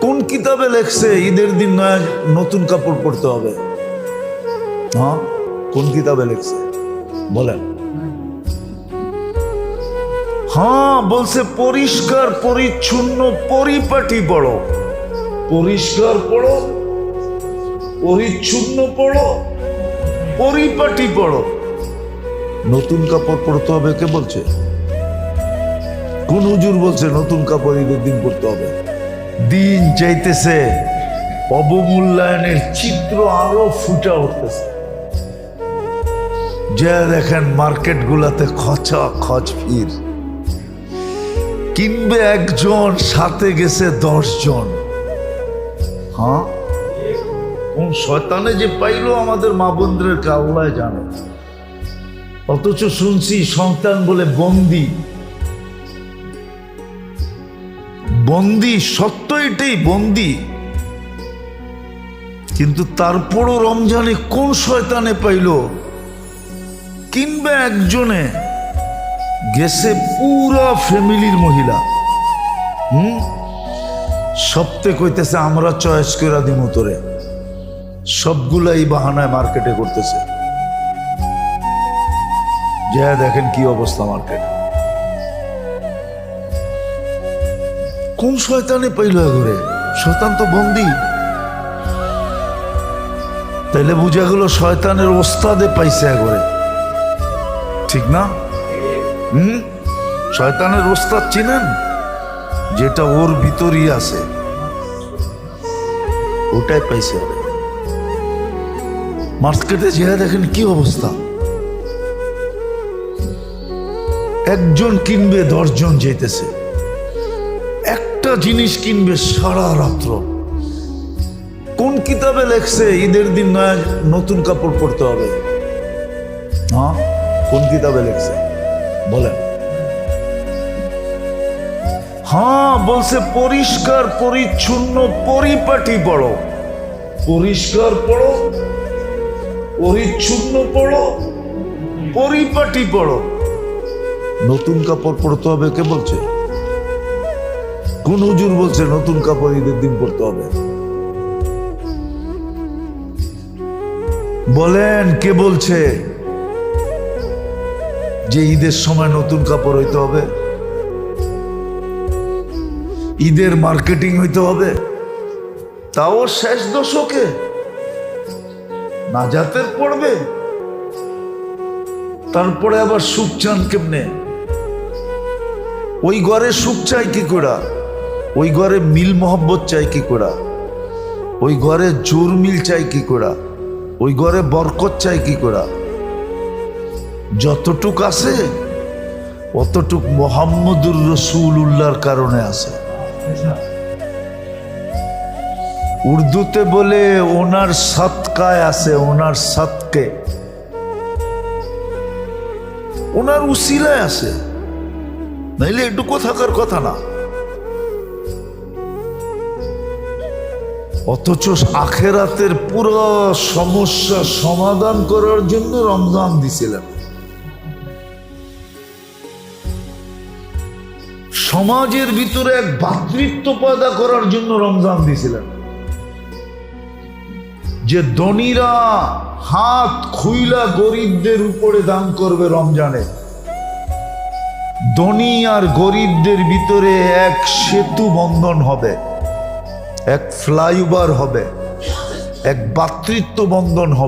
কোন কিতাবে লেখছে ঈদের দিন নয় নতুন কাপড় পরতে হবে? হ্যাঁ, কোন কিতাবে লেখছে বলেন? হ্যাঁ, বলছে পরিষ্কার পরিচ্ছন্ন পরিপাটি পড়ো। পরিষ্কার পড়ো, পরিচ্ছন্ন পড়ো, পরিপাটি পড়ো। নতুন কাপড় পরতে হবে কে বলছে? কোন হুজুর বলছে নতুন কাপড় ঈদের দিন পরতে হবে? দিন চাইতেছে অবমূল্যায়নের চিত্র আরো ফুটা উঠতেছে। যা দেখেন মার্কেট গুলাতে খচা খচ ভিড়। কিনবে একজন, সাথে গেছে 10 জন। হ্যাঁ, কোন শয়তানে যে পাইলো আমাদের মা বোনদেরকে আল্লাহ জানে। অথচ শুনছি সন্তান বলে বন্দি। বন্দি, সত্য এটাই, বন্দি। কিন্তু তারপরও রমজানে কোন শয়তানে পাইল? কিনবে একজনে, গেছে পুরা ফ্যামিলির মহিলা। সপ্তাহে কইতেছে আমরা চয়েস করে দিব তোরে। সবগুলাই বাহানায় মার্কেটে করতেছে। যা দেখেন কি অবস্থা মার্কেট। কোন শয়তানে পাইল ঘরে? শয়তান তো বন্দি। তাইলে বুঝা গেল শয়তানের ওস্তাদে পাইছে ঘরে, ঠিক না? শয়তানের ওস্তাদ চিনেন? যেটা ওর ভিতরই আছে, ওটাই পাইছে। মার্কেটে যে দেখেন কি অবস্থা। একজন কিনবে 10 জন যেতেছে। একটা জিনিস কিনবে সারা রাত্র। কোন কিতাবে লেখছে ঈদের দিন নয় নতুন কাপড় পরতে হবে? হ্যাঁ, কোন কিতাবে লেখছে বলেন? হ্যাঁ, বলছে পরিষ্কার পরিচ্ছন্ন পরিপাটি পড়ো। পরিষ্কার পড়ো, পরিচ্ছন্ন পড়ো, পরিপাটি পড়ো। নতুন কাপড় পরতে হবে কে বলছে? কোন হুজুর বলছে নতুন কাপড় ঈদের দিন পরতে হবে? বলেন কে বলছে যে ঈদের সময় নতুন কাপড় হইতে হবে? ঈদের মার্কেটিং হইতে হবে, তাও শেষ দশকে। নাজাতের পড়বে, তারপরে আবার সুখ চান কেমনে? ওই ঘরে সুখ চাই কি করে? ওই ঘরে মিল মোহব্বত চাই কি করে? ওই ঘরে জোর মিল চাই কি করে? ওই ঘরে বরকত চাই কি করে? যতটুক আছে অতটুক মুহাম্মদুর রাসূলুল্লাহর কারণে আছে। উর্দুতে বলে ওনার সৎকায় আছে, ওনার সৎকে, ওনার উসিলায় আছে, নাইলে এটুকু থাকার কথা না। অথচ আখেরাতের পুরো সমস্যা সমাধান করার জন্য রমজান দিছিলেন। সমাজের ভিতরে এক ভ্রাতৃত্ব পয়দা করার জন্য রমজান দিছিলেন। যে ধনীরা হাত খুইলা গরিবদের উপরে দান করবে রমজানে। ধনী আর গরিবদের ভিতরে এক সেতু বন্ধন হবে, এক ফ্লাইওভার হবে, এক ভ্রাতৃত্ব বন্ধন হবে।